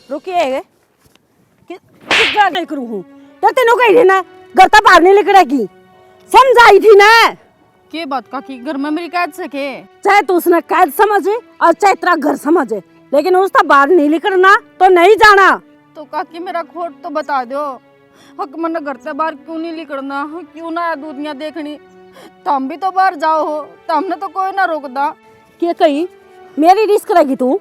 रुकिए कितना नहीं करूँ हूँ तो तेनों कही थी ना घर तक बाहर नहीं निकलेगी समझाई थी ना। के बात का की घर में मेरी कैद से के चाहे तू उसने कैद समझे और चाहे तेरा घर समझे लेकिन उसका बाहर नहीं निकलना तो नहीं जाना। तो काकी मेरा खोट तो बता दो। हक मन घर से बाहर क्यों नहीं निकलना, क्यों ना दुनिया देखनी। तुम भी तो बाहर जाओ हो, तुमने तो कोई ना रोकदा। क्या कही मेरी रिस्क रहेगी तू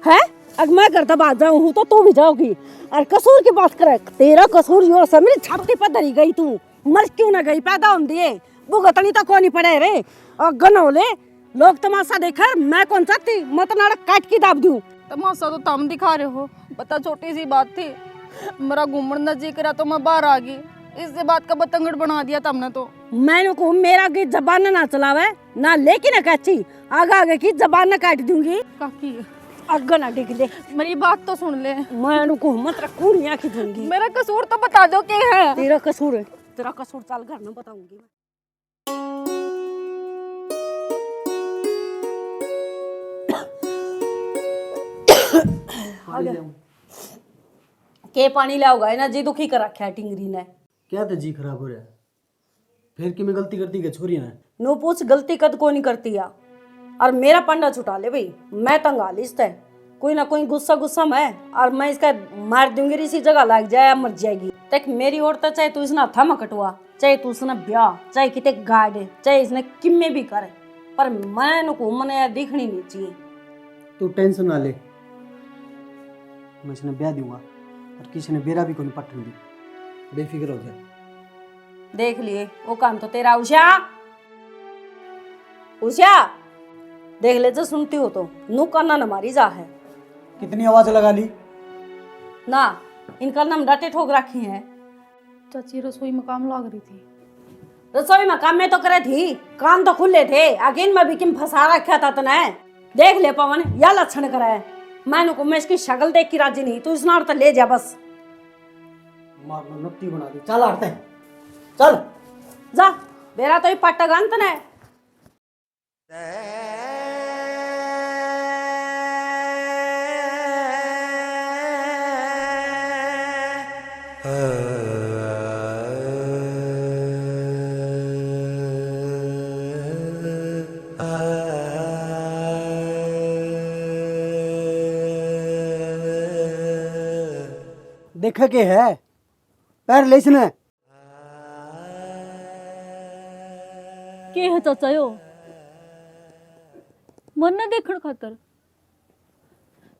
है। अगर मैं घर तक बाहर जाऊँ तो तू भी जाओगी और कसूर की बात करे तेरा कसूर यो सब मेरी छाती पर धरी गई तू मर क्यों ना गई पैदा हों दिए भुगतनी तो कौन ही पड़े रे और गनौले लोग तमाशा देखकर मैं कौन चाहती मैं तो नाड़क काट की दाब दूं। तमाशा तो तुम दिखा रहे हो, बता छोटी सी बात थी। मेरा घूमने न जी करा तो मैं बाहर आ गई, इससे बात का बतंगड़ बना दिया तुमने तो। मैंने को मेरा की जबान ना चलावे ना लेकिन कच्ची आगे आगे की जबान न काट दूंगी। काकी अग्गा ना डिग ले मेरी बात तो सुन ले। मैं को मत रखूंगी की दूंगी। मेरा कसूर तो बता दो क्या है। तेरा कसूर है, तेरा कसूर चल घर में बताऊंगी। के पानी लाओगा ना जी दुखी कर रखा है टिंगरी ने। क्या तो जी खराब हो रहा है फिर कि मैं गलती करती है छोरी ने। नो पूछ गलती कद को नहीं करती या और मेरा पंडा छुटा ले भाई मैं तंगा लिस्ट है कोई ना कोई गुस्सा गुस्सा में और मैं इसका मार दूंगी इसी जगह लग जाए या मर जाएगी। तक मेरी ओर तो चाहे तू इसने हथा में कटवा चाहे तू इसने ब्याह चाहे किते गाड़ चाहे इसने किम्मे भी करे पर मैं को मने दिखनी नहीं चाहिए। तू टेंशन ना ले मैं इसने ब्याह दूंगा और किसी ने बेरा भी कोई पटन दी बेफिक्र हो जाए। देख लिए वो काम तो तेरा उषा उषा देख ले जो सुनती हो तो नू करना न मारी जा है। कितनी आवाज लगा ली ना इनका नाम डाटे ठोक रखी है। चाची रसोई में काम लग रही थी। रसोई में काम में तो करे थी कान तो खुले थे आगे में भी किम फंसा रखा था तने। देख ले पवन या लक्षण कराए मैंने को मैं इसकी शक्ल देख की राजी नहीं तू इस नार तो ले जा बस मारना नत्ती बना दी। चल आते हैं चल जा मेरा तो ये पट्टा गंत ने। देखा के है पैर ले इसने के है चाचा यो मन न देखण खातर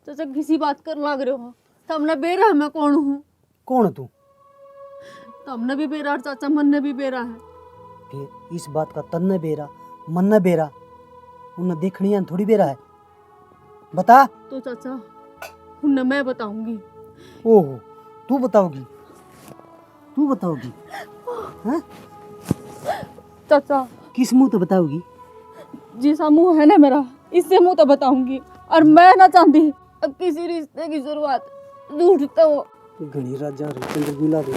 चाचा किसी बात कर लाग रहे हो। तुमने बेरा है मैं कौन हूँ। कौन तू तुमने भी बेरा और चाचा मन ने भी बेरा है। फिर इस बात का तन न बेरा मन न बेरा उन्हें देखनी है थोड़ी बेरा है बता। तो चाचा उन्हें मैं बताऊंगी। ओहो तू बताओगी हाँ? चाचा किस मुंह तो बताओगी। जिसा मुंह है ना मेरा इससे मुंह तो बताऊंगी और मैं ना चाहती अब किसी रिश्ते की शुरुआत झूठ तो घनी राजा हरिश्चंद्र गुला दे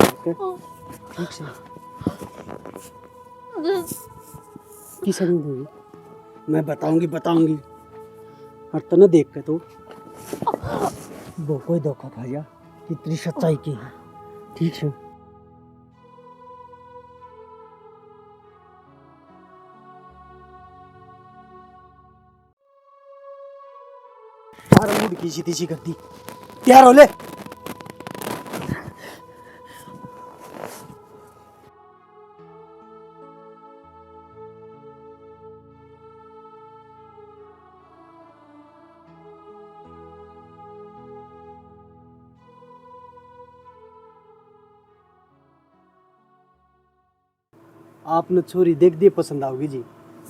ठीक से किस दूंगी मैं बताऊंगी और तने देख के तो वो कोई धोखा खाया कितनी सच्चाई की है ठीक है। सारा मूड खींची तीसी करती तैयार हो ले। आपने छोरी देख दी पसंद आओगी जी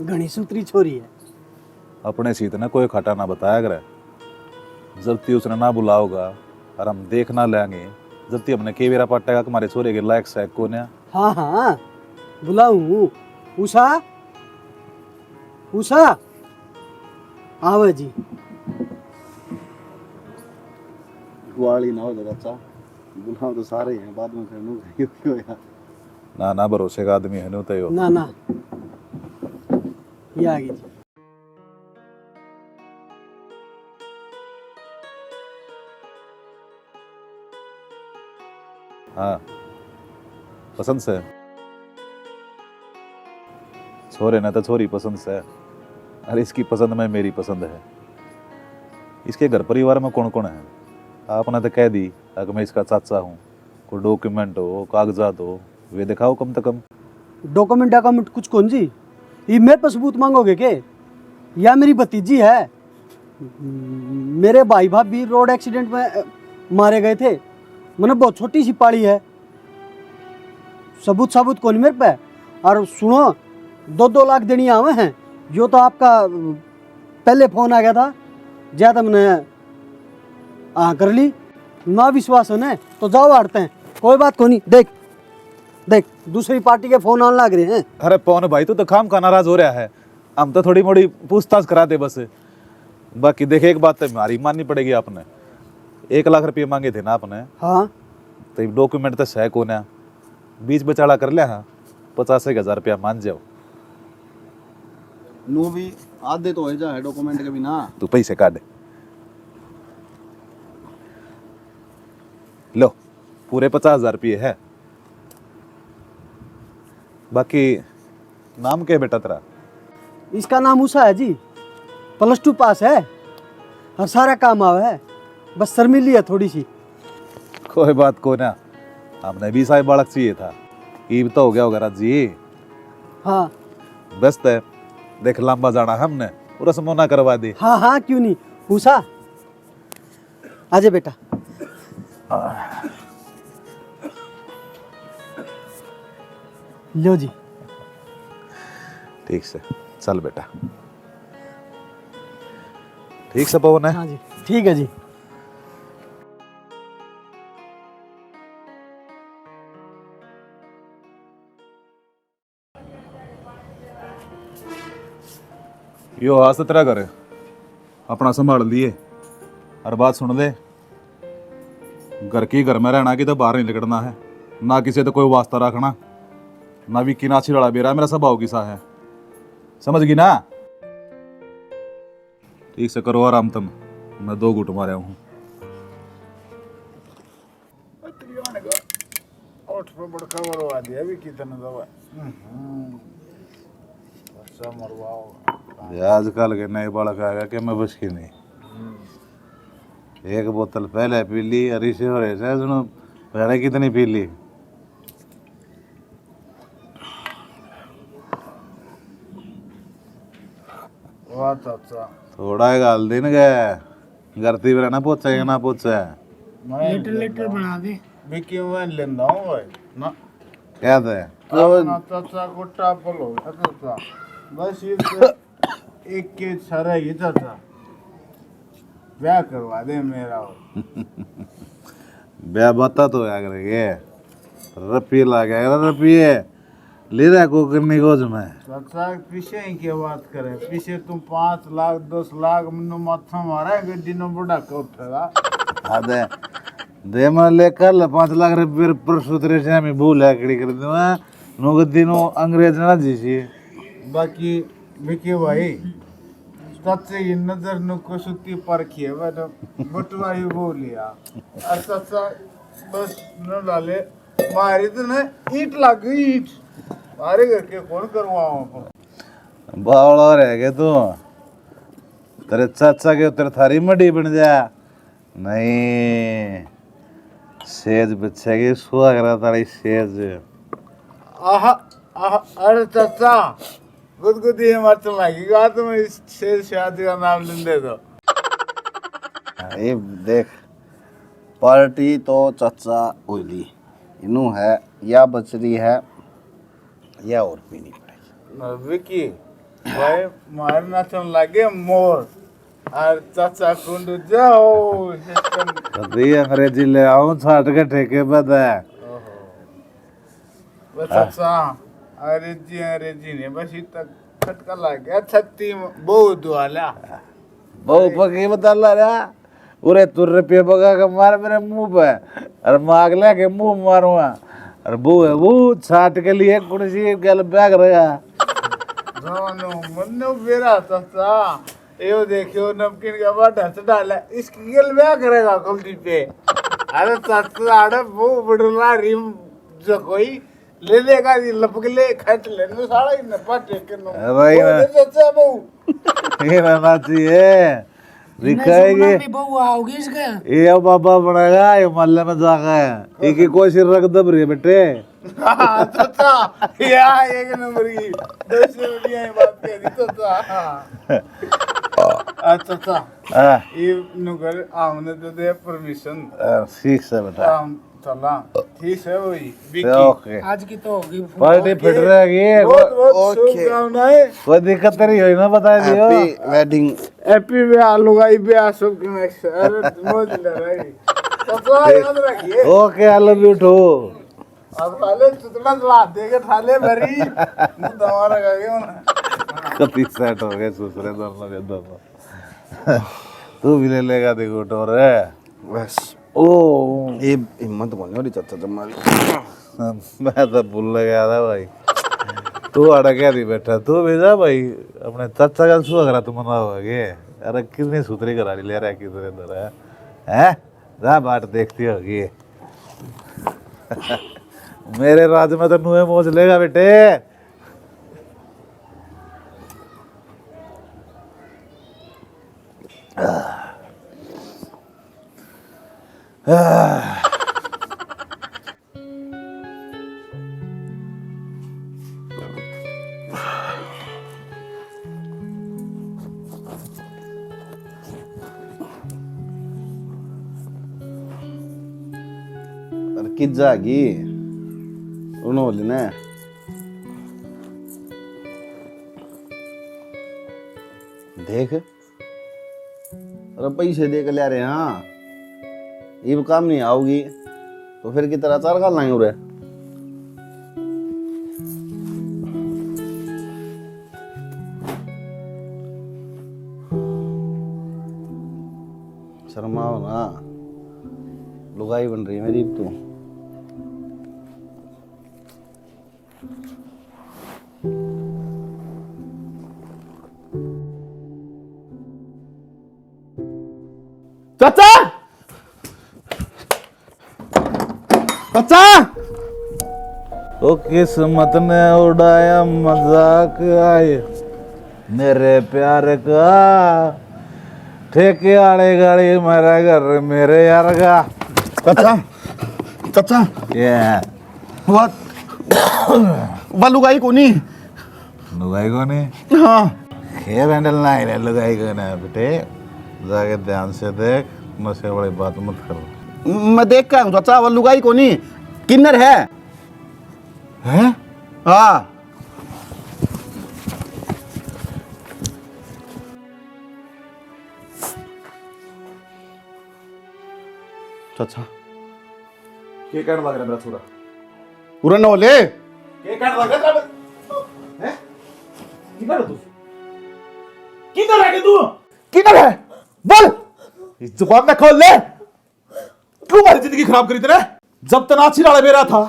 घनी सूत्री छोरी है। अपने सीत ने कोई खटा ना बताया करे जल्दी उसने ना बुलाओगा और हम देख ना लेंगे जल्दी हमने के बेरा पटेगा कि हमारे छोरे के लायक से कौन है। हाँ हाँ बुलाऊं उषा आवे जी गुआली ना हो जाएगा अच्छा बुलाओ तो सारे हैं बाद में फिर यार ना भरोसे का आदमी है तो यो ना ये आ गई जी। हाँ पसंद से छोरे ना तो छोरी पसंद से, अरे इसकी पसंद में मेरी पसंद है। इसके घर परिवार में कौन कौन है? आपने तो कह दी अगर मैं इसका चाचा हूँ, कोई डॉक्यूमेंट हो, कागजात हो, वे दिखाओ कम से कम। डॉक्यूमेंट कुछ कौन जी, ये मेरे पर सबूत मांगोगे के? या मेरी भतीजी है, मेरे भाई भाभी रोड एक्सीडेंट में मारे गए थे, मैंने बहुत छोटी सी पाड़ी है, सबूत कौन मेरे पे? और सुनो 2-2 लाख देनी आवे हैं, जो तो आपका पहले फोन आ गया था, ज्यादा मैंने कर ली ना, विश्वास है ना तो जाओ हारते हैं, कोई बात को नहीं। देख दूसरी पार्टी के फोन आने लग रहे हैं। अरे पवन भाई तू तो खाम का नाराज हो रहा है, हम तो थोड़ी मोड़ी पूछताछ करा दे बस। बाकी देखे एक बात तो हमारी माननी पड़ेगी, आपने 1 लाख रुपये मांगे थे ना आपने। हाँ तो डॉक्यूमेंट तो सह को ना, बीच बचाड़ा कर लिया। हाँ 50,000 रुपया मान जाओ। नू भी आधे तो हो जा है डॉक्यूमेंट के बिना। तू पैसे काट लो, पूरे 50,000 रुपये है। बाकी नाम क्या है बेटा तेरा? इसका नाम उषा है जी, +2 पास है और सारा काम आवा है, बस शर्मिली है थोड़ी सी। कोई बात को ना, हमने भी साहब बालक चाहिए था, ईब तो हो गया होगा राज जी। हाँ बेस्ट है, देख लंबा जाना हमने, पूरा समोना करवा दी। हाँ क्यों नहीं। उषा आजा बेटा। लो जी। ठीक से चल बेटा, ठीक से पवन है। हाँ जी ठीक है जी। यो हाथ से तेरा करे अपना संभाल लिए, और बात सुन ले, घर की घर में रहना की तो बाहर नहीं निकलना है, ना किसी तो कोई वास्ता रखना, ना भी किना छिड़ा बेरा मेरा स्वभाव किसा है, समझ गई ना? ठीक से करो आराम तुम, मैं 2 घूंट मारे हूँ। आजकल के नए बालक आएगा कि मैं बस की नहीं, 1 बोतल पहले पी ली, अरिशे और ऐसे सुनो पहले कितनी पी ली। थोड़ा गाल दिन गए गरती भी रहना, पोछेगा ना पोछे लीटर बना दे। विकी मैं लेंदा हूं भाई ना, क्या थे अपना चाचा को टापल हो चाचा, बस ये एक के सारा ये चाचा ब्याह करवा दे मेरा। ब्याह बता तो क्या करेंगे, रुपये लगेगा, रुपये ले रहा को करने को मैं चाचा पीछे ही क्या बात करे, पीछे तुम 5 लाख 10 लाख मनु माथा मारा गड्डी नो बड़ा को उठेगा। अरे दे मैं लेकर 5 लाख रुपये परसों तेरे से मैं भूल है कड़ी कर दूंगा, नो दिनों अंग्रेज ना जीसी। बाकी विकी भाई चाचा की नजर नु को सुती परखी है, बटवा ही बोलिया और चाचा बस न डाले मारी तो ना ईट लग गई, ईट मारे करके कौन करवाऊं। बावड़ा रह गए तू, तेरे चाचा के तेरे थारी मडी बन जा नहीं, सेज बच्चे सुहागरा तारी सेज। आहा आहा, अरे चाचा गुदगुदी हिमाचल लगेगा तो मैं इस शेर शादी का नाम ले दे दो। ये देख पार्टी तो चाचा ओली इनू है, या बचरी है या और पीनी पड़ेगी। विकी भाई मार नाचन लगे मोर और चाचा कुंड जाओ सिस्टम। कभी अंग्रेजी ले आऊं छाट के ठेके पे दे। बस चाचा अंग्रेजी ने बस इतना खटका लग गया, छत्ती बहुत वाला बहु पकी बता ला उरे तुर रुपये बगा के मार मेरे मुंह पे, और मांग ले के मुंह मारूंगा, और वो छाट के लिए कुर्सी गल बैग रहेगा। जानो मन्नो बेरा चाचा यो देखियो नमकीन का बाटा डाला, इसकी गल क्या करेगा कल्टी पे। अरे चाचा अरे वो बड़ला रिम जो कोई ले लेगा ये लपक ले खट ले नो साला ही नपा टेके नो भाई, अरे चाचा वो ये रहना चाहिए दिखाएगी बहू आओगी इसका ये अब बाबा बनेगा ये मोहल्ले में जाकर एक ही कोई सिर रख दब रही है बेटे चाचा या एक नंबर की 10 रुपया ये बात कह दी चाचा अच्छा चाचा ये नुकर आमने तो दे परमिशन ठीक से बेटा चला ठीक है वही विकी ओके आज की तो होगी पार्टी फिट रहेगी बहुत बहुत शुभकामनाएं कोई दिक्कत नहीं हुई ना बता दियो हैप्पी वेडिंग हैप्पी ब्याह लुगाई ब्याह सब की मैं अरे मौज ले रही चाचा याद रखिए okay I love you too अब साले चुतला चला देगा थाले भरी मुंह दवा लगा गया ना कभी सेट हो गए दूसरे दोनों के दोनों तू भी ले लेगा देखो टोर है बस ओ ये हिम्मत बनी हो रही चाचा तुम्हारी मैं तो भूल गया था भाई तू अड़ गया थी बेटा तू भी जा भाई अपने चाचा का सुहा करा तुम मना होगे अरे कितनी सुथरी करा ले रहा है किधर इधर है हैं जा बाट देखती होगी मेरे राज में तो नुए मोज लेगा बेटे अरे कित जागी उन्होंने ने देख अरे पैसे दे के ले रहे हाँ ये काम नहीं आओगी तो फिर की तरह चार गाल लाएंगे रे शर्माओ ना लुगाई बन रही है मेरी तू चाचा चाचा ओ किस्मत ने उड़ाया मजाक आए मेरे प्यार का ठेके आड़े गाड़ी मेरा घर मेरे यार का चाचा चाचा ये वो लुगाई कोनी लुगाई को नहीं हाँ खेल हैंडल ना है लुगाई को ना बेटे जाके ध्यान से देख नशे वाली बात मत कर मैं देख का हूँ चाचा वो लुगाई कोनी किन्नर है हैं हाँ चाचा के कहने लग रहा है मेरा छोरा पूरा न ले के कहने लग रहा है हैं किधर है तू किधर है तू किधर है बोल इस जुबान में खोल ले क्यों हमारी जिंदगी खराब करी तेरे जब तनाची लाड़े मेरा था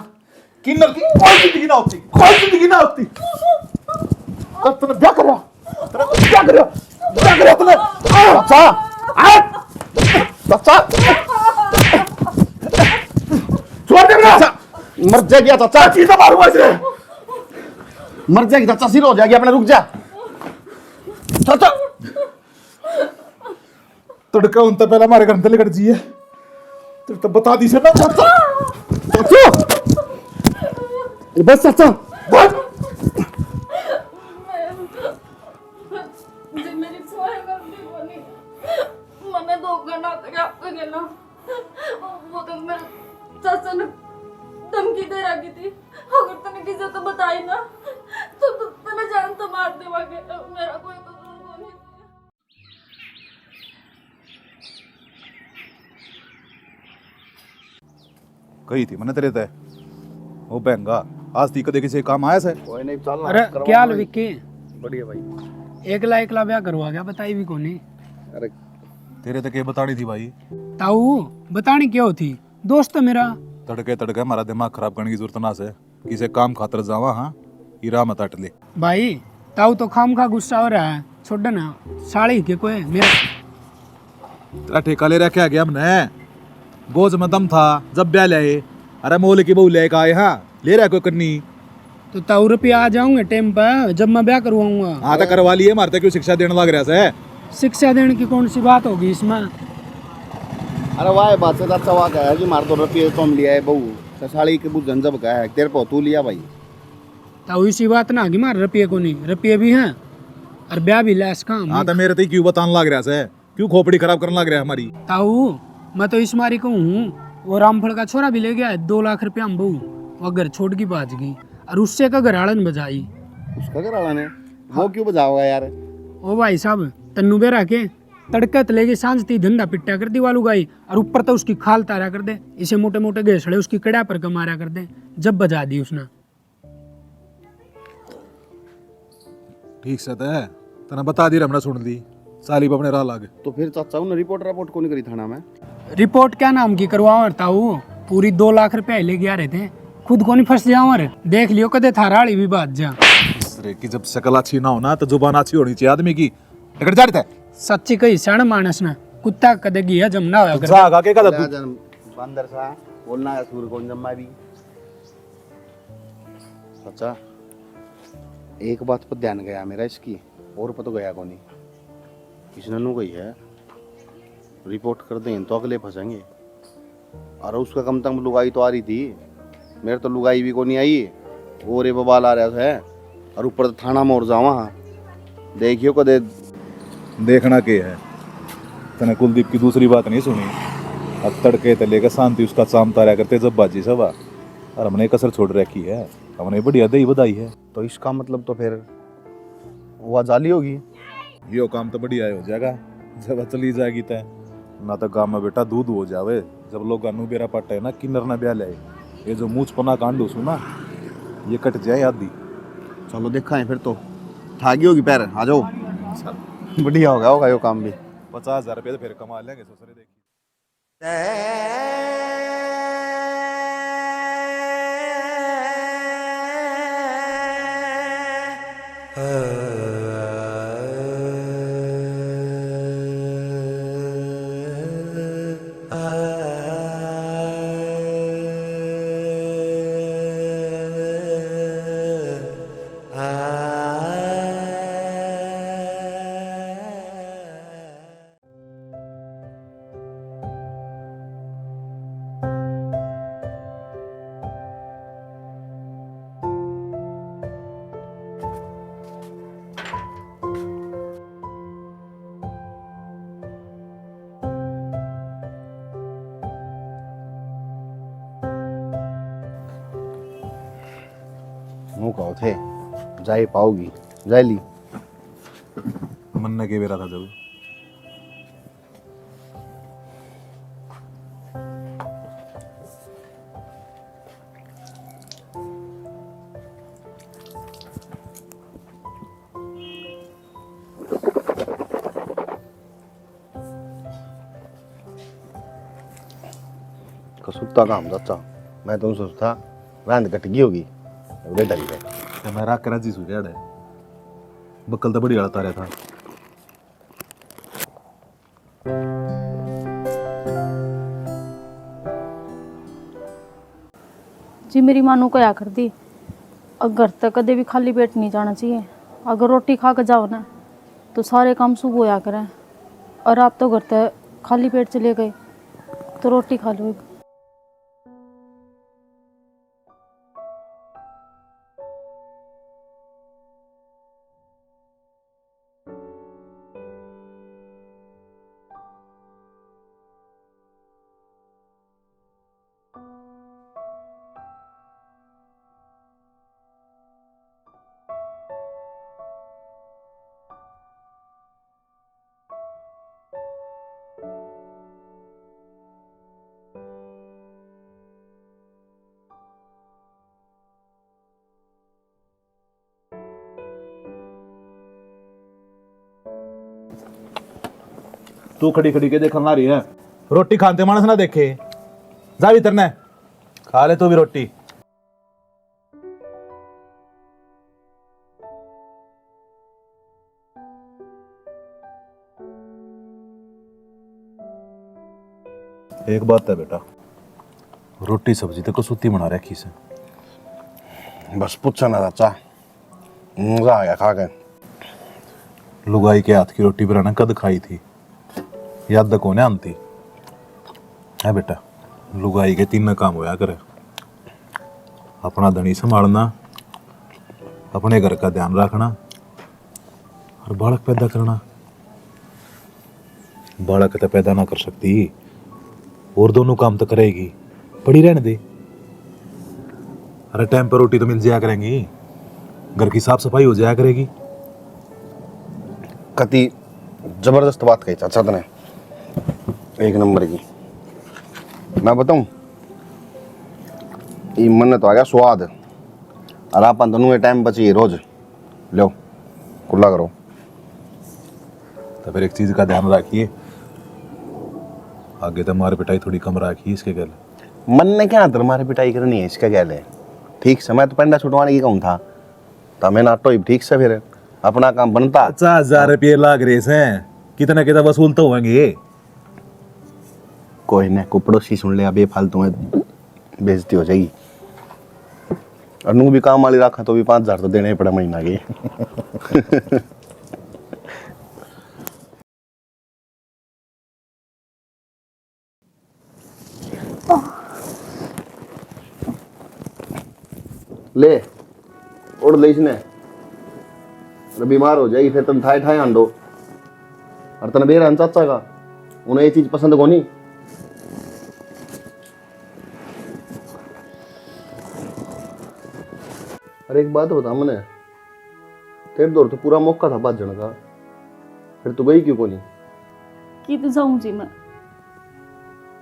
किन्नर की कोई जिंदगी ना होती तब तूने क्या करा तूने अच्छा चाचा छोड़ दे मेरा मर जाएगी चाचा चीज़ मारूंगा इसे मर जाएगी चाचा सिर हो जाएगी अपने रुक जा चाचा तड़का उनसे पहले हमारे घर में लेकर जिए तो तब बता दी से ना चाचा चाचा बस चाचा बस जे मेरी सोय गलती बनी मने धोखा ना करे आपको गेला वो तो मेरे चाचा ने धमकी दे रखी थी अगर तूने किसी को बताई ना तो तूने जान तो मार देवागे मेरा कोई कसूर नहीं। कही थी मैंने तेरे तय वो बहंगा आज ती कदे किसी काम आया से कोई नहीं चल अरे क्या हाल विक्की बढ़िया भाई एकला ब्याह करवा गया बताई भी कोनी अरे तेरे तक ये बतानी थी भाई ताऊ बतानी क्यों थी दोस्त है मेरा तड़के हमारा दिमाग खराब करने की जरूरत ना से किसी काम खातर जावा हाँ ईरा मत अट ले भाई ताऊ तो खाम खा गुस्सा हो रहा है छोड़ ना साड़ी के कोई मेरा तेरा ठेका ले रहा क्या गया हमने गोज में दम था जब ब्याह लाए। अरे मोले की बहू ले आए हाँ ले रहा है कोई करनी। तो ताऊ रुपया आ जाऊंगे टाइम पर जब मैं ब्याह करवाऊंगा। हाँ तो करवा लिए मारते क्यों शिक्षा देने लग रहा से। शिक्षा देने की कौन सी बात होगी इसमें? अरे वाह बात से अच्छा वाह है कि मार तो रुपये तुम लिया है बहू ससाड़ी के बुझ जब का है तेरे को तू लिया भाई। ताऊ इसी बात ना कि मार रुपये को नहीं, रुपये भी हैं और ब्याह भी लैस काम। हाँ तो मेरे तो क्यों बताने लग रहा से, क्यों खोपड़ी खराब करने लग रहा है हमारी। ताऊ मैं तो इस मारी को हूँ, वो रामफल का छोरा भी ले गया है 2 लाख रुपया हम बहू, वो घर छोड़ की बाज गई और उससे का घराड़न बजाई। उसका घर वाला ने वो क्यों बजाओगा यार। ओ भाई साहब तन्नू बेरा के तड़कत लेके सांझ ती धंधा पिट्टा कर दी वालू गाई और ऊपर तो उसकी खाल तारा कर दे, इसे मोटे मोटे घेसड़े उसकी कड़ा पर कमारा कर दे जब बजा दी उसने। ठीक से तना बता दी हमने सुन ली साली अपने राह लागे। तो फिर चाचा ने रिपोर्ट कौन करी थाना में। रिपोर्ट क्या नाम की करवाओ ताऊ, पूरी 2 लाख रुपया ले गया रहे थे, खुद को नहीं फंस जाओ रे, देख लियो कदे थाराड़ी भी बात जा। दूसरे की जब शकल अच्छी ना हो ना तो जुबान अच्छी होनी चाहिए आदमी की। टिकट जा रहे थे सच्ची कही सण मानस ना कुत्ता कदे गया जमना होया कर। जागा के कदम बंदर सा बोलना है सूर कौन जम्मा भी। चाचा एक बात पर ध्यान गया मेरा इसकी और पर तो गया कौन नहीं। किसने नु गई है रिपोर्ट कर दें तो अगले फंसेंगे। और उसका कम तक लुगाई तो आ रही थी, मेरे तो लुगाई भी को नहीं आई और ये बवाल आ रहा है और ऊपर थाना मोड़ जावा देखियो कदे। देखना के है तने कुलदीप की दूसरी बात नहीं सुनी। अब तड़के ते लेकर शांति उसका चामता रहा करते जब बाजी सभा और हमने कसर छोड़ रखी है, हमने बढ़िया दही बधाई है। तो इसका मतलब तो फिर वो जाली होगी। यो काम तो बढ़िया हो जाएगा जब चली जाएगी तय ना तो गाँव में बेटा दूध हो जावे। जब लोग गानू बेरा पट्टा है ना किन्नर ना ब्याह ले ये जो मूछ पना कांड सुना ये कट जाए आदि। चलो देखा है फिर तो ठागी होगी पैर आ जाओ बढ़िया होगा यो काम भी। 50,000 रुपये तो फिर कमा लेंगे ससुरे देखिए। मुँह कहो थे जा पाओगी जा ली। मन ने के बेरा था जब कसुत्ता काम चाचा मैं तो सोचता रांद कटगी होगी डरी गए। तो मैं राख कराची सूर्या है बक्कल तो बड़ी अड़ता रहा था। जी मेरी मानू को या कर दी घर तक कदे भी खाली पेट नहीं जाना चाहिए। अगर रोटी खा कर जाओ ना तो सारे काम सुबह होया करें और आप तो घर तक खाली पेट चले गए तो रोटी खा लो। तू खड़ी खड़ी के देखने ला रही है रोटी खाते मानस ना देखे जा भीतर ने खा ले तू भी रोटी। एक बात है बेटा, रोटी सब्जी तो कसुती बना रखी से। बस पूछा ना चाचा, मजा आ गया खा के। लुगाई के हाथ की रोटी बनाना कद खाई थी, याद तक कोने आती है बेटा। लुगाई के तीन काम होया करे, अपना धनी संभालना, अपने घर का ध्यान रखना और बालक पैदा करना। बालक तो पैदा ना कर सकती और दोनों काम तो करेगी, पड़ी रहने दे। अरे टाइम पर रोटी तो मिल जाया करेंगी, घर की साफ सफाई हो जाया करेगी। कति जबरदस्त बात कही चाचा तने, एक नंबर की। मैं बताऊं, ये मन तो आ गया स्वाद। और आप दोनों ये टाइम बची रोज लो कुल्ला करो। तो फिर एक चीज का ध्यान रखिए, आगे तो मार पिटाई थोड़ी कम रखिए इसके गल। मन ने क्या अंतर मारे पिटाई करनी है, इसका क्या है। ठीक से मैं तो पेंडा छुटवाने की कहूँ था, तो मैं नाटो ही ठीक से फिर अपना काम बनता। 50,000 रुपये लाग रहे हैं, कितना कितना वसूल तो होंगे। कोई ना, को पड़ोसी सुन लिया बेफालतू में बेइज्जती हो जाएगी। और नू भी काम वाली रखा तो भी 5,000 तो देने ही पड़ा महीना के। ले उड़ ले इसने, अरे बीमार हो जाएगी फिर तुम ठाए ठाए आंडो। और तने बेर चाचा का उन्हें ये चीज पसंद कोनी। अरे एक बात बता मने, तेरे दौर तो पूरा मौका था भाजन का, फिर तू गई क्यों कोनी? की तो जाऊं जी मैं,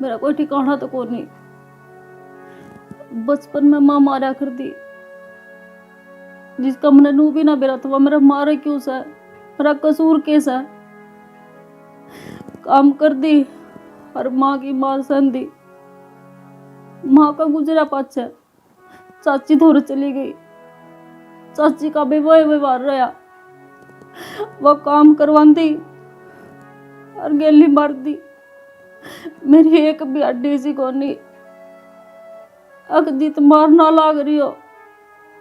मेरा कोई ठिकाना तो कोई नहीं। बचपन में माँ मारा कर दी, जिसका मैंने नू भी ना बेरा था, मेरा मारे क्यों सा, मेरा कसूर कैसा है। काम कर दी और माँ की मार सहन दी। माँ का गुजरा पाछे चाची धोर चली गई, चाची का भी वही व्यवहार रहा, वो काम करवाती और गेली मार दी। मेरी एक भी हड्डी सी कोनी, अग जित मार ना लाग रही हो,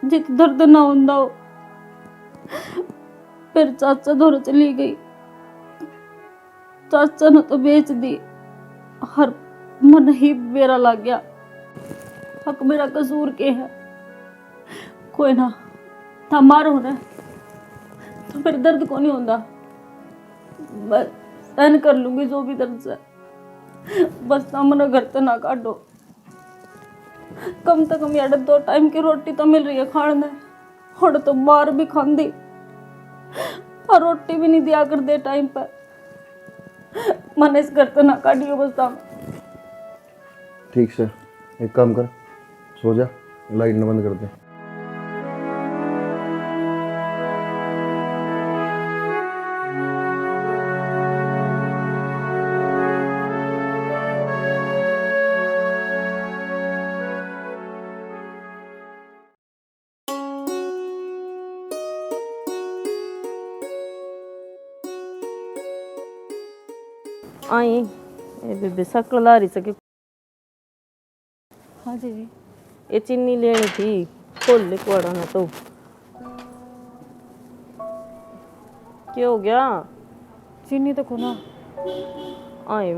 जित दर्द ना होंदा हो। फिर चाचा धोर चली गई, चाचा ने तो बेच दी और मन ही बेरा लग गया। हक मेरा कसूर के है, कोई ना था मारो ना तो फिर दर्द को नहीं होता, बस सहन कर लूंगी जो भी दर्द से। बस सामने घर तो ना काटो, कम से कम यार 2 टाइम की रोटी तो मिल रही है खाने, और तो मार भी खांदी और रोटी भी नहीं दिया कर दे टाइम पर। मन इस घर तो ना काटियो बस साम। ठीक से एक काम कर, सो जा, लाइट न बंद कर दे। आई ये बेबे शक्ल ला रही सके। हाँ जी, ये चीनी लेनी थी, खोल ले कुआड़ा ना तो। क्या हो गया? चीनी तो खोना। आई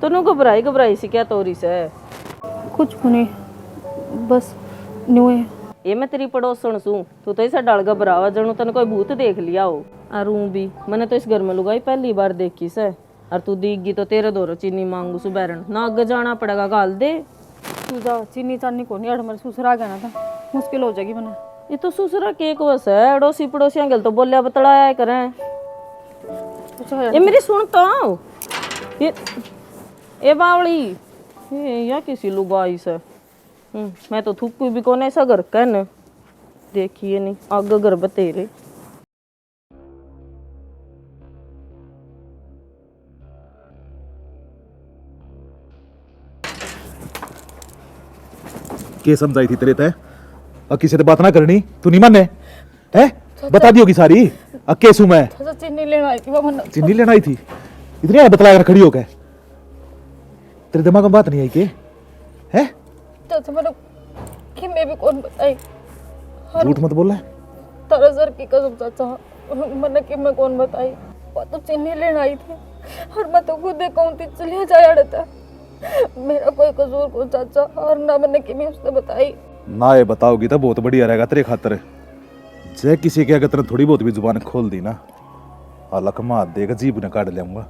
तनु घबराई सी क्या तोरी से? कुछ को नहीं, बस न्यूए। ये मैं तेरी पड़ोसन सू, तू तो ऐसा डाल घबरावा जनू तने कोई भूत देख लिया हो। अरू भी मैंने तो इस घर में लुगाई पहली बार देखी से, और तू दीगी तो तेरे दौर चीनी मांगू सुबैरन ना, आगे जाना पड़ेगा गाल दे। तू जा, चीनी चानी को नहीं, हमारे ससुरा गया था, मुश्किल हो जाएगी मैंने। ये तो ससुरा केक वस है, अड़ोसी पड़ोसियां गल तो बोलिया बतलाया करें। ये मेरी सुन तो, ये बावली ये या किसी लुगाई से। मैं तो थूक भी कोने ऐसा घर कहन देखिए नहीं, आग घर बतेरे। के समझाई थी तेरे तय, और किसी से बात ना करनी, तू नहीं माने है? बता दी होगी सारी। अक्के सू मैं चीनी लेना आई थी वो मन। चीनी लेना आई थी, इतनी बतला कर खड़ी हो गए। तेरे दिमाग में बात नहीं आई के है? चाचा मैंने कि मैं भी कौन बताई झूठ मत बोल रहा है। तारा सर की कसम चाचा, मैंने कि मैं कौन बताई। वो तो चीनी लेने आई थी और मैं तो खुद कहूँ थी चलिए जाया था। मेरा कोई कसूर को चाचा, और ना मैंने कि मैं उसने बताई। ना ये बताओगी तो बहुत बढ़िया रहेगा तेरे खातर। जे किसी के अगर थोड़ी बहुत भी जुबान खोल दी ना, अलग मार देगा, जीभ ने काट लियाऊंगा।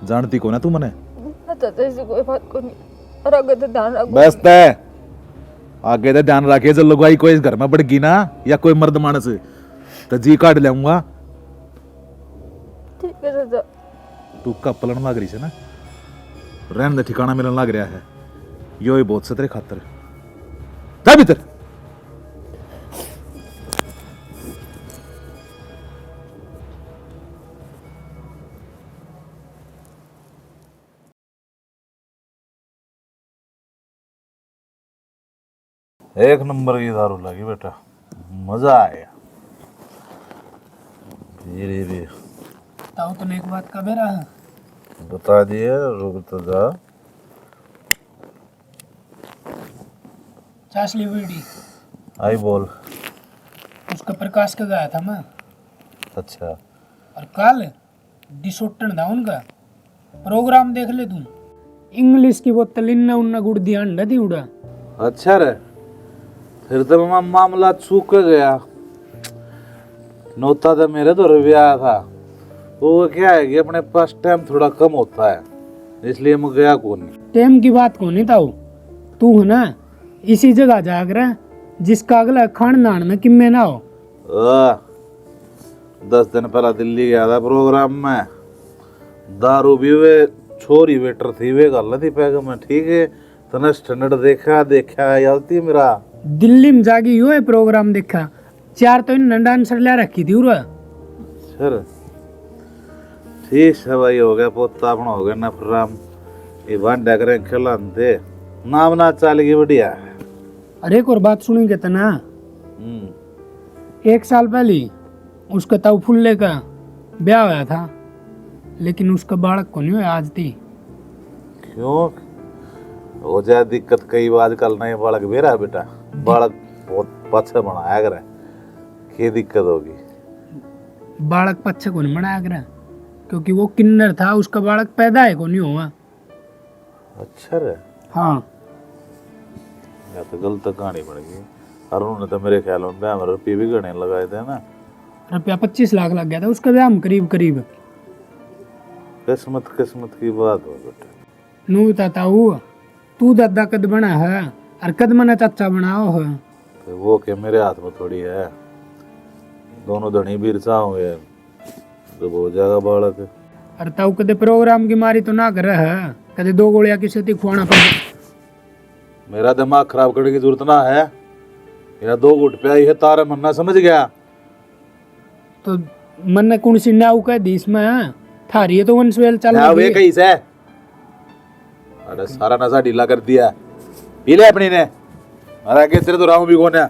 जानती को ना तू मने। चाचा ऐसी कोई बात को नहीं, और आगे तो ध्यान रखो। बस तय आगे तो ध्यान रखे, जो लुगाई कोई इस घर में बढ़ गई ना या कोई मर्द मानस तो जी काट लियाऊंगा। ठीक है चाचा। तू कब पलन लाग रही है ना, रहने दे, ठिकाना मिलन लग रहा है। यो ही बहुत से तेरे खातर। जा भीतर। एक नंबर की दारू लगी बेटा, मजा आया। धीरे धीरे ताऊ तने एक बात का बेरा है। बता दिए, रुक तो जा। चासली बीड़ी आई बोल। उसका प्रकाश का गाया था मैं। अच्छा और कल डिसोटन था उनका प्रोग्राम, देख ले तू। इंग्लिश की बोतल इन्ना उन्ना गुड़ दिया अंडा दी उड़ा। अच्छा रे, फिर तो मामला चूक गया। नोता तो मेरे तो आया था। वो क्या है कि अपने पास टाइम थोड़ा कम होता है, इसलिए मैं गया कौन नहीं। टाइम की बात को नहीं ताऊ, तू है ना इसी जगह जाग रहा जिसका अगला खान नान में किम्मे ना हो। 10 दिन पहला दिल्ली गया था प्रोग्राम में। दारू भी वे छोरी वेटर थी, वे गल थी पैग में। ठीक है, तने स्टैंडर्ड देखा यादती मेरा। दिल्ली में जागी यो है प्रोग्राम देखा। 4 तो इन डांसर ला रखी थी उरा। सर ठीक है भाई, हो गया पोता अपना, हो गया ना प्रोग्राम। ये भांडा करें खिलाते नाम ना चाल की बढ़िया। अरे एक और बात सुनेंगे तना। 1 साल पहले उसका ताऊ फुल्ले का ब्याह हुआ था, लेकिन उसका बालक को नहीं हुआ आज थी। क्यों हो जाए दिक्कत? कई आजकल नहीं बालक बेरा बेटा, बालक बहुत पाछा बनाया करे, क्या दिक्कत होगी? बालक पच्छे को नहीं बनाया करा, क्योंकि वो किन्नर था, उसका बालक पैदा है को नहीं हुआ। अच्छा रे, हाँ या तो गलत कहानी बन गई। और उन्होंने तो मेरे ख्याल में ब्याह में रुपये भी गणे लगाए थे ना। रुपया 25 लाख लग गया था उसका ब्याह में करीब करीब। किस्मत की बात हो बेटा। नू बताता हूँ, तू दादा कद बना है और कद मना चाचा बनाओ है। तो वो के मेरे हाथ में थोड़ी है, दोनों धनी बिरसा होंगे जब हो जाएगा बालक। और ताऊ कदे प्रोग्राम की मारी तो ना कर है, कदे 2 गोलियां किसी ती खुआना पड़। मेरा दिमाग खराब करने की जरूरत ना है। मेरा 2 घुट पे आई है तारा मन्ना, समझ गया? तो मन ने कौन सी नाव कह दी इसमें थारी है तो वंशवेल चल क्या वे रही है। कहीं से? अरे सारा नशा ढीला कर दिया। पी ले अपनी ने, अरे आगे तेरे तो राहू भी कौन है।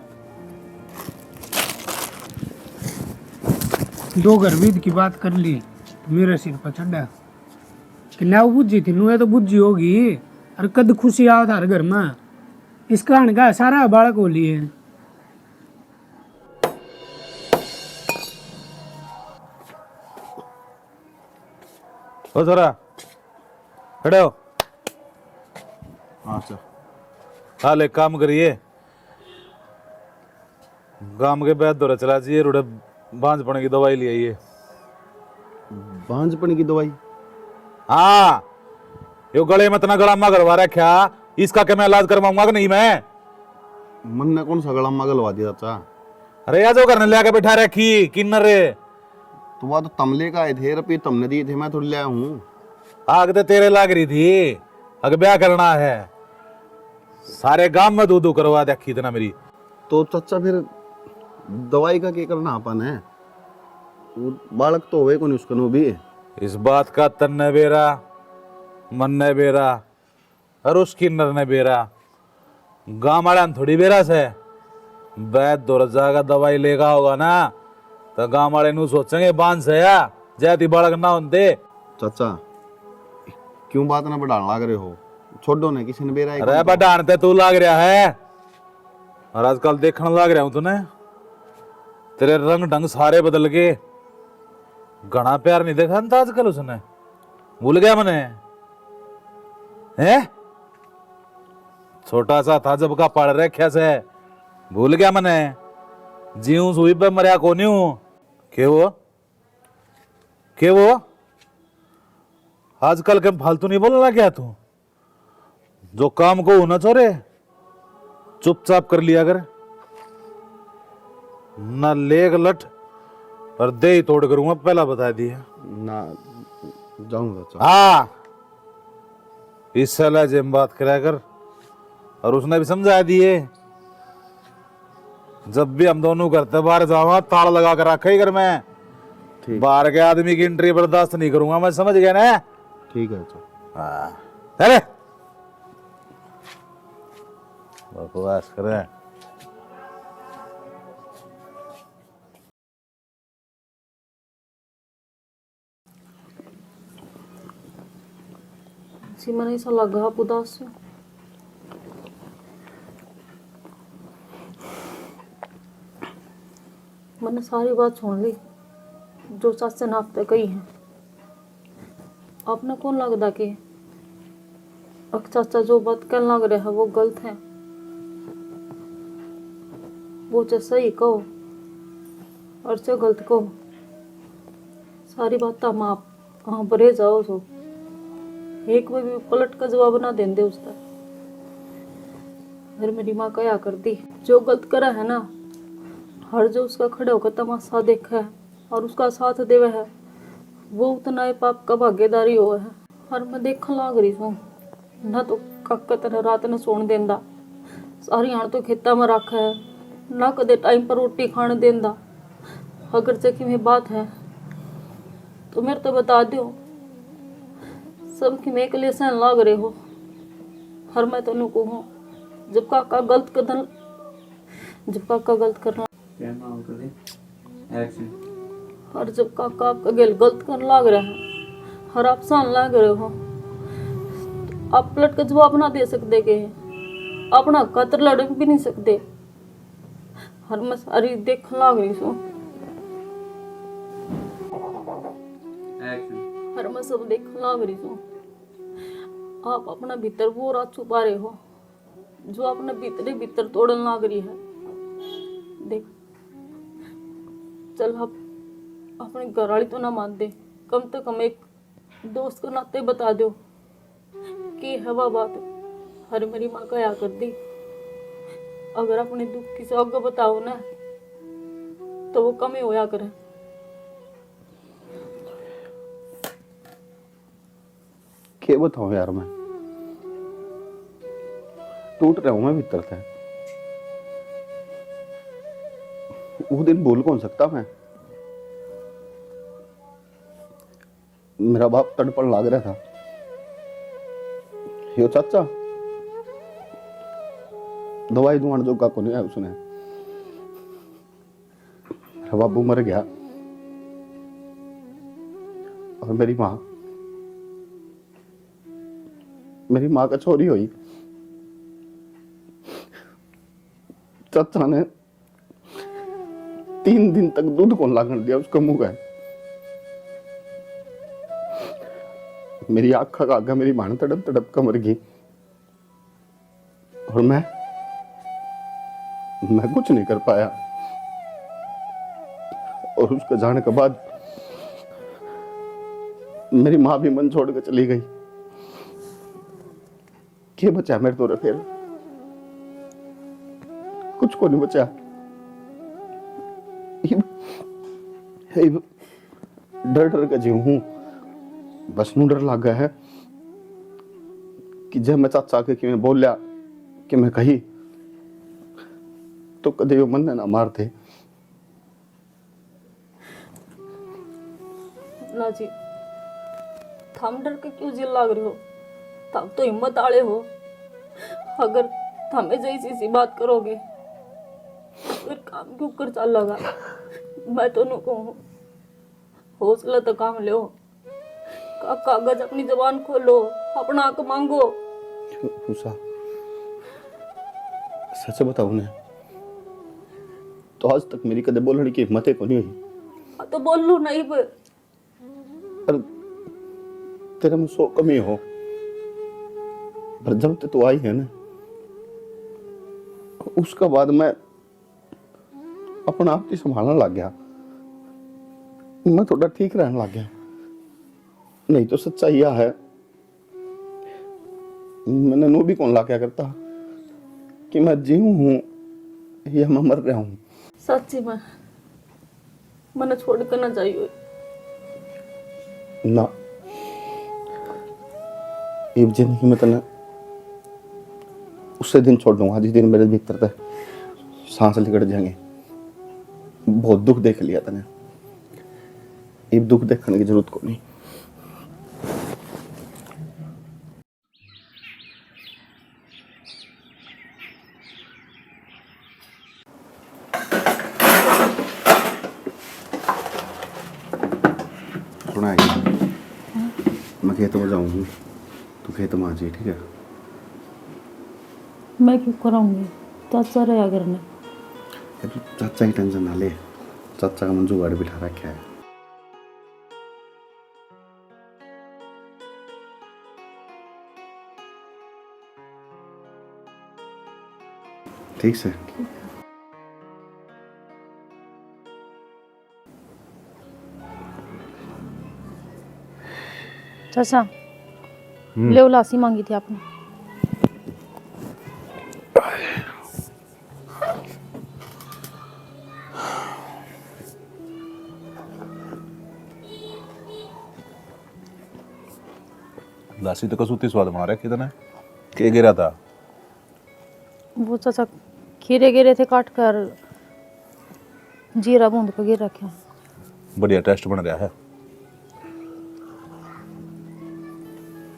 2 घर बीत की बात कर ली तो मेरे सिर पर चढ़ा कि नाव बुझी थी, नुए तो बुझी होगी। और कद खुशी आओ थार घर में, इस कारण का सारा बालक हो लिए। ओ जरा खड़े हो। अच्छा हाल एक काम करिए, गांव के बैद दौरा चला जाइए, रोड़े बांझपन की दवाई ले आइए। बांझपन की दवाई? हाँ, यो गले में इतना गड़ामा करवा रखा, इसका क्या मैं इलाज करवाऊंगा कि नहीं मैं? मन ने कौन सा गड़ामा गलवा दिया चाचा? अरे यार जो करने लेके बैठा रखी किन्नर रे। तो वह तो तमले का आए थे, रुपये तुमने दिए थे, मैं थोड़ी लाया हूँ। आग तो तेरे लाग रही थी, अगर ब्याह करना है सारे गांव में दूध करवा देखी इतना मेरी। तो चाचा फिर दवाई का क्या करना अपन है? वो बालक तो होवे को नहीं उसका नो भी। इस बात का तन्ने बेरा मन ने बेरा और उसकी नर ने बेरा, गांव वाला थोड़ी बेरा से बैद दौड़ जाएगा दवाई लेगा होगा ना, तो गांव वाले नु सोचेंगे बांध से या जैती बालक ना होते। चाचा क्यों बात ना बढ़ाने लग रहे हो? छोड़ो ना किसी ने बेरा अरे बड़ा ते तू लाग रहा है और आजकल देखने लग रहा हूं तूने तेरे रंग ढंग सारे बदल के घना प्यार नहीं देखा था आजकल उसने भूल गया मने हैं छोटा सा था जब का पढ़ रखे से भूल गया मने जीव सुई पे मरिया को नहीं हूं के वो आजकल के फालतू नहीं बोलना क्या तू जो काम को होना छोरे चुपचाप कर लिया कर ना लेग लट और दे ही तोड़ करूंगा पहला बता दिया ना जाऊंगा चाचा। हाँ इस साल जेम बात करा कर और उसने भी समझा दिए जब भी हम दोनों करते बाहर जाऊंगा ताला लगा कर रखा ही घर में ठीक बाहर के आदमी की एंट्री बर्दाश्त नहीं करूंगा मैं समझ गया ना ठीक है चाचा। हाँ चले बकवास करे जी मैंने ऐसा लगा आप उदास हो। मैंने सारी बात सुन ली जो चाचा ने आपने कही है। आपने कौन लगता कि अब चाचा जो बात कहने लग रहा है वो गलत है? वो चाहे सही कहो और चाहे गलत कहो, सारी बात हम आप भरे जाओ सो एक बार भी पलट का जवाब ना देंदे उसका। फिर मेरी माँ कया करती जो गलत करा है ना, हर जो उसका खड़े होकर तमाशा देखा है और उसका साथ देवे है वो उतना ही पाप का भागीदारी हो है। और मैं देखने लाग रही हूँ ना तो काका तेरा रात न सोन देंदा, सारी हाण तो खेता में रखा है ना कदे टाइम पर रोटी खाने देंदा। अगर चकी में बात है तो मेरे तो बता दो सब कि मैं के लिए सहन लाग रहे हो। हर मैं तेन कहूँ जब काका गलत करना और जब काका आपका गेल गलत करने लाग रहा है और आप सहन लाग रहे हो तो आप पलट का जवाब ना दे सकते के अपना कतर लड़ भी नहीं सकते। हर मैं सारी देख लाग रही हूँ हर मैं सब देख लाग रही हूँ। आप अपना भीतर वो रात छुपा रहे हो जो अपने भीतर तोड़न लाग रही है। देख चल आप अपने घर वाली तो ना मान दे, कम से कम एक दोस्त को नाते बता दो कि है वह बात। हर मेरी माँ कया कर दी अगर अपने दुख किसी आगे बताओ ना तो वो कम ही होया करे। क्या बताऊं यार, मैं टूट रहा हूं मैं भीतर से। वो दिन भूल कौन सकता मैं। मेरा बाप तड़पण लाग रहा था, यो चाचा दवाई दुआन जोगा को नहीं है उसने। मेरा बाबू मर गया और मेरी माँ का चोरी हुई। चाचा ने 3 दिन तक दूध कौन लागण दिया उसका मुंह का। मेरी आंख का आगे मेरी मां तड़प तड़प कर मर गई और मैं कुछ नहीं कर पाया। और उसके जाने के बाद मेरी माँ भी मन छोड़ कर चली गई। क्या बचा मेरे तो फिर कुछ को नहीं बचा। डर डर के जीव हूं, बस नू डर लग गया है कि जब मैं चाचा के कि मैं बोलिया कि मैं कही तो कदे वो मन ना मार थे। ना जी थम डर के क्यों जिल लाग रहे हो, तब तो हिम्मत आले हो। अगर थमे जैसी सी बात करोगे फिर काम क्यों कर चल लगा। मैं तो नु कहूँ हौसला तो काम लो, कागज अपनी जबान खोलो, अपना हक मांगो। उषा, सच बताऊं ना तो आज तक मेरी कदे बोलने की हिम्मत को नहीं हुई। तो बोल लू नहीं पर पर तेरे में सौ कमी हो, पर जब तक तू आई है ना उसका बाद मैं अपना आप ही संभालने लग गया, मैं थोड़ा ठीक रहने लग गया। नहीं तो सच्चाई यह है, मैंने नो भी कौन ला क्या करता कि मैं जीऊं हूं या मैं मर रहा हूं। सच्ची में मैंने छोड़ कर ना चाहिए ना ये जिंदगी में तने उससे दिन छोड़ दूंगा जिस दिन मेरे भीतर तक सांस लिकड़ जाएंगे। बहुत दुख देख लिया तने, ये दुख देखने की जरूरत को नहीं। सुना है, मैं खेत में जाऊंगी, तू खेत में आ जाइए, ठीक है? मैं क्यों कराऊंगी, चाचा रहा करने। तू चाचा की टेंशन ना ले, चाचा का मन जुगाड़ बिठा रखा है। ठीक से चाचा ले उलासी मांगी थी आपने। लासी तो कसूती स्वाद बना रहे कितने के गिरा था। वो चाचा खीरे गिरे थे काट कर जीरा बूंद पे गिर रखे। बढ़िया टेस्ट बन रहा है।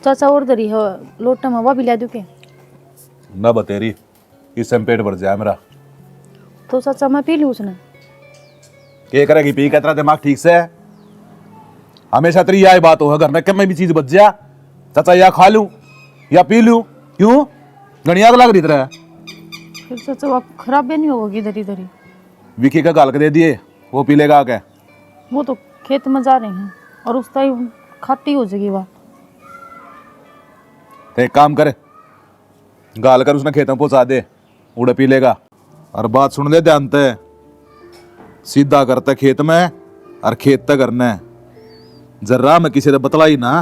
चाचा और दरी है लोटा में, भी ला दूं के? ना बतेरी, इससे पेट भर जाए मेरा। तो चाचा मैं पी लूं उसने। क्या करेगी पी के? तेरा दिमाग ठीक से है? हमेशा तेरी यही बात हो घर में कि मैं भी चीज बच जा, चाचा या खा लूं या पी लूं। क्यों गणिया लग रही तरह? फिर चाचा वो खराब भी नहीं होगा इधर इधर ही। विकी का गाल के दे दिए, वो पी लेगा क्या? वो तो खेत में जा रहे हैं और उसका ही खाती हो जाएगी बात। तो एक काम करे, गाल कर उसने खेत में पहुंचा दे, उड़े पी लेगा। और बात सुन ले ध्यान से, सीधा करते खेत में और खेत तक करना है। जर्रा मैं किसी से बतलाई ना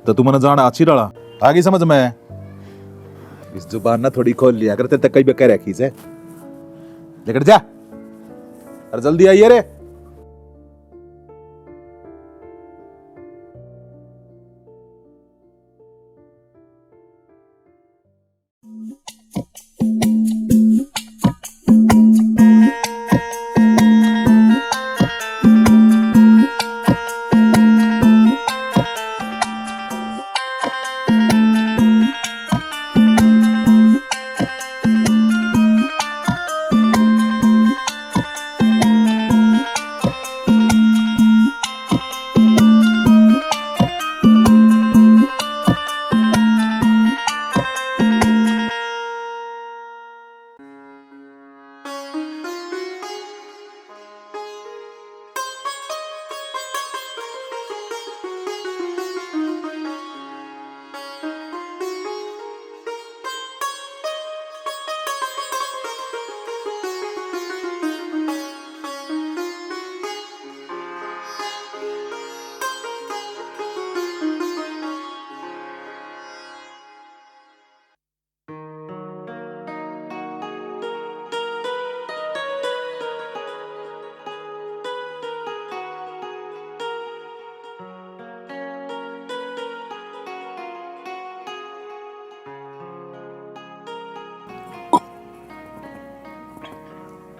तो तू मैंने जाना अच्छी डाला आगे समझ में। इस जुबान ना थोड़ी खोल लिया करते तक कई बेकह रखी से लेकर जा और जल्दी आइए रे।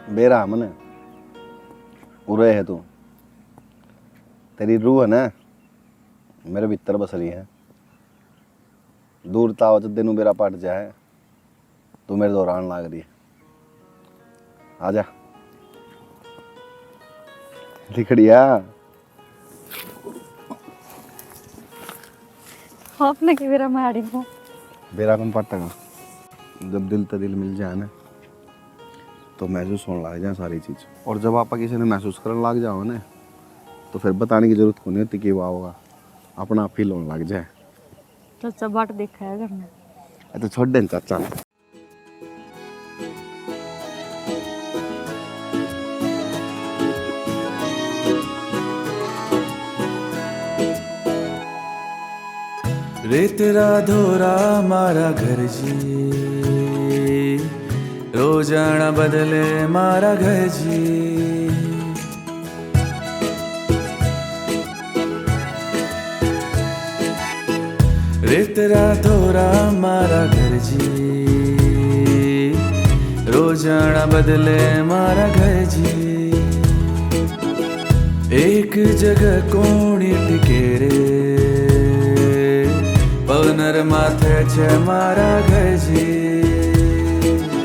बेरा मन उरे है तू, तेरी रूह है ना मेरे भीतर बस रही है। दूर ताव जब दिन मेरा पट जाए तू मेरे दौरान लाग रही है। आजा लिखड़िया। आपने कि मेरा मारी को बेरागन पाटा का जब दिल तो दिल मिल जाए ना तो महसूस होने लग जाए सारी चीज़। और जब आप किसी ने महसूस करने लग जाओ ना तो फिर बताने की जरूरत को नहीं होती कि वाह होगा, अपना आप फील होने लग जाए। चाचा बाट देखा है घर में। तो छोड़ दें चाचा। रे तेरा धोरा मारा घर जी, रोजाना बदले मारा घर जी। रे तेरा धोरा मारा घर जी, रोजाना बदले मारा घर जी। एक जगह कोणी टिके रे, पवनर माथे छे मारा घर जी।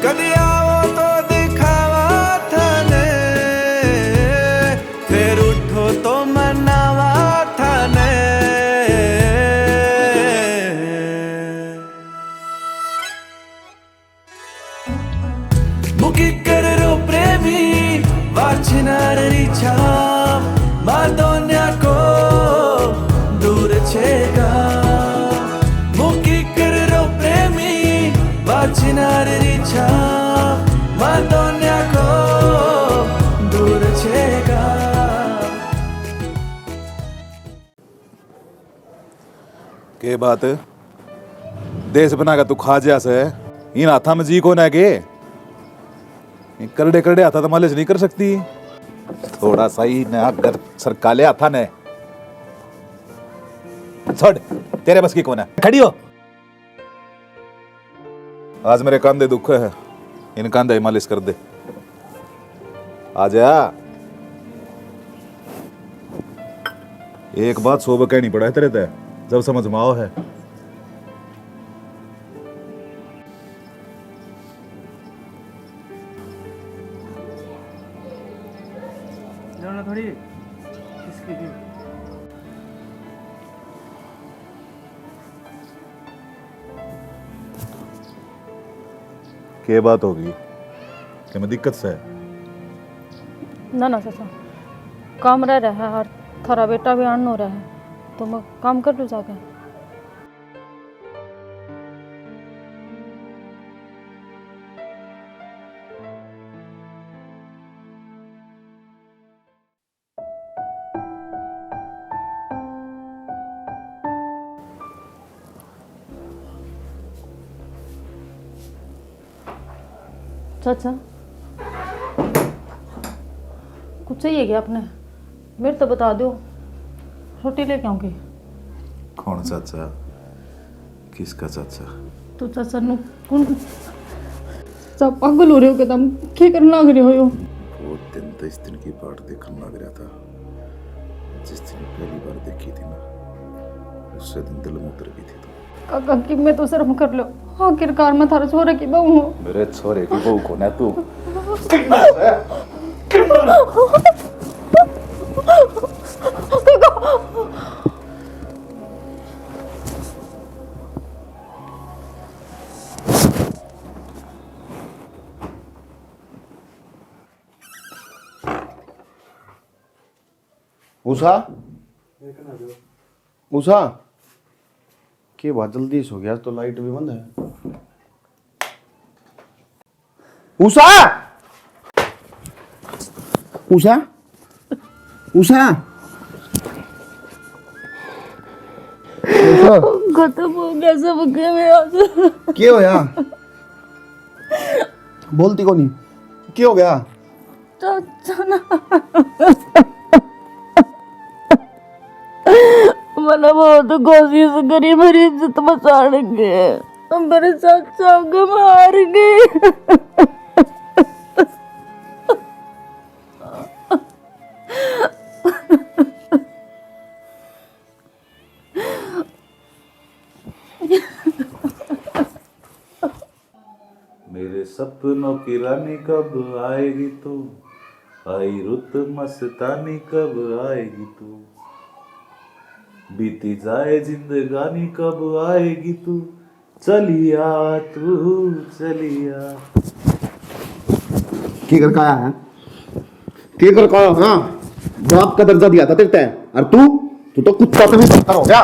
कदी आओ तो दिखावा थाने, फिर उठो तो मनावा थाने। मुकी कर रो प्रेमी वाचनार रीछा, मादोन्या को दूर छेगा। वाचनार रीछा, मादोन्या को दूर छेगा। के बात देश बना का तू खा जा से इन हाथा में जी को ना के करड़े करड़े हाथा तो मालिश नहीं कर सकती। थोड़ा सा ही ना अगर सरकाले हाथा ने छोड़, तेरे बस की कौन है, खड़ी हो। आज मेरे कंधे दुख है, इन कंधे मालिश कर दे। आजा। एक बात सोबत कहनी पड़ा है तेरे ते, जब समझ में आओ है। थोड़ी इसकी भी। क्या बात होगी, क्या मैं दिक्कत से है? ना ना चाचा, काम रह रहा है और थारा बेटा भी अन्न हो रहा है तो मैं काम कर लूँ जाके। चाचा कुछ चाहिए क्या आपने? मेरे तो बता दो, रोटी लेके आऊंगी। कौन चाचा? किसका चाचा? तो चाचा नु कौन सब पागल हो रहे हो? तुम क्या करना लग रहे हो? वो दिन तो इस दिन की बाट देखने लग रहा था, जिस दिन पहली बार देखी थी ना, उससे दिन दिल में उतर गई थी। काका कि मैं तो शर्म कर लो, आखिरकार मैं थारे छोरे की बहू हूँ। मेरे छोरे की बहू कौन है तू? उषा, उषा, के बात जल्दी सो गया तो लाइट भी बंद है। उषा, उषा, उषा, खत्म हो गया सब में आज। क्या हो गया? बोलती को नहीं, क्या हो गया? चाचा ना मैंने बहुत कोशिश करी, मेरी इज्जत बचाने, मेरे चाचा को मार गए। मेरे सपनों की रानी कब आएगी तू, आई रुत मस्तानी कब आएगी तू, बीती जाए जिंदगानी कब आएगी तू, चलिया तू चलिया। की कर काया है की कर काया हाँ बाप का दर्जा दिया था तेरे तय और तू तो कुत्ता से भी बदतर हो गया।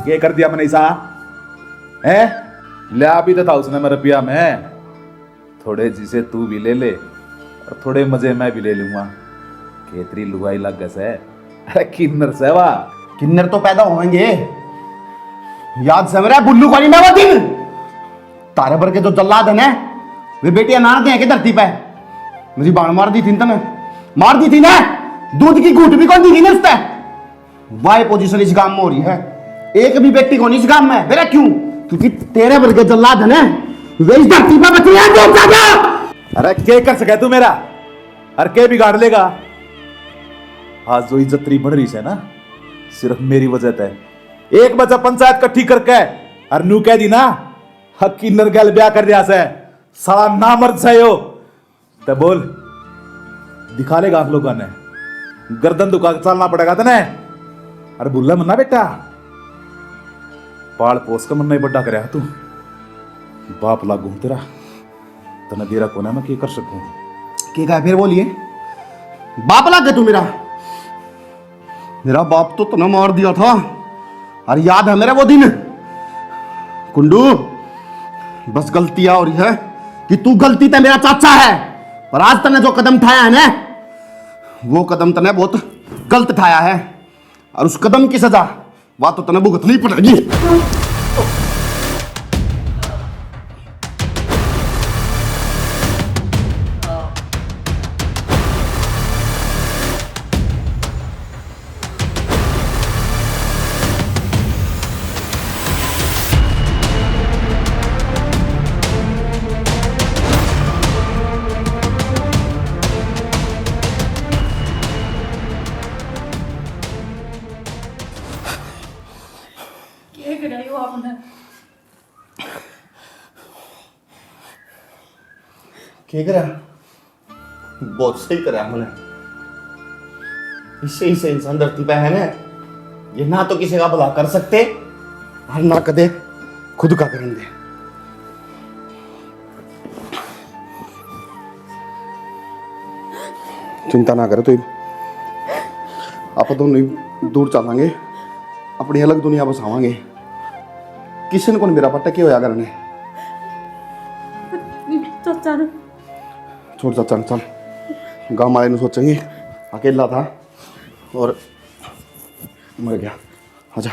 ये कर दिया मैंने ऐसा है लिया भी तो था उसने मेरे रुपया में। थोड़े जिसे तू भी ले ले और थोड़े मजे मैं भी ले लूंगा। खेतरी लुगाई लग गए। अरे किन्नर से वाह किन्नर तो पैदा होंगे। याद से मेरा बुल्लू को नहीं मैं वो दिन तारे भर के जो जल्लाद है ना वे बेटियां नार दे के धरती पे मेरी बाण मार दी थी तने मार दी थी ना दूध की घूट भी कौन दी थी ना उसने। वाई पोजीशन इस गांव में हो रही है एक भी बेटी को नहीं इस गांव में मेरा क्यों क्योंकि तेरे भर के जल्लाद है ना वे इस धरती पे बची है। अरे क्या कर सके तू मेरा अरे क्या बिगाड़ लेगा। आज जो इज्जतरी बढ़ रही है ना सिर्फ मेरी वजह से। एक बच्चा पंचायत इकट्ठी करके और नू कह दी ना हक किन्नर गल ब्याह कर रहा से साला नामर्द से हो तो बोल दिखा लेगा आप लोगों ने गर्दन दुका के चलना पड़ेगा तने। अरे बुल्ला मन्ना बेटा पाल पोस का मन्ना ही बड्डा करे तू बाप लागू तेरा तने देरा कोना मैं क्या कर सकूं। के कहा फिर बोलिए बाप लग तू मेरा बाप तो तूने मार दिया था और याद है मेरा वो दिन कुंडू बस गलतियां हो रही है कि तू गलती तो मेरा चाचा है पर आज तने जो कदम उठाया है ना वो कदम तने बहुत गलत उठाया है और उस कदम की सजा वह तो तने भुगतनी पड़ेगी। क्या कराई हो आपने? क्या करा बहुत सही करा हमने इससे ही से इंसान धरती पे है ना ये ना तो किसी का भला कर सकते और ना कदे खुद का करेंगे। चिंता ना करो तो आप दोनों दूर चलेंगे अपनी अलग दुनिया बसावांगे किसी ने कौन मेरा पट्टा क्यों होया करने चाचा ने छोड़ चाचा चल गाँव वाले ने सोचेंगे अकेला था और मर गया आजा।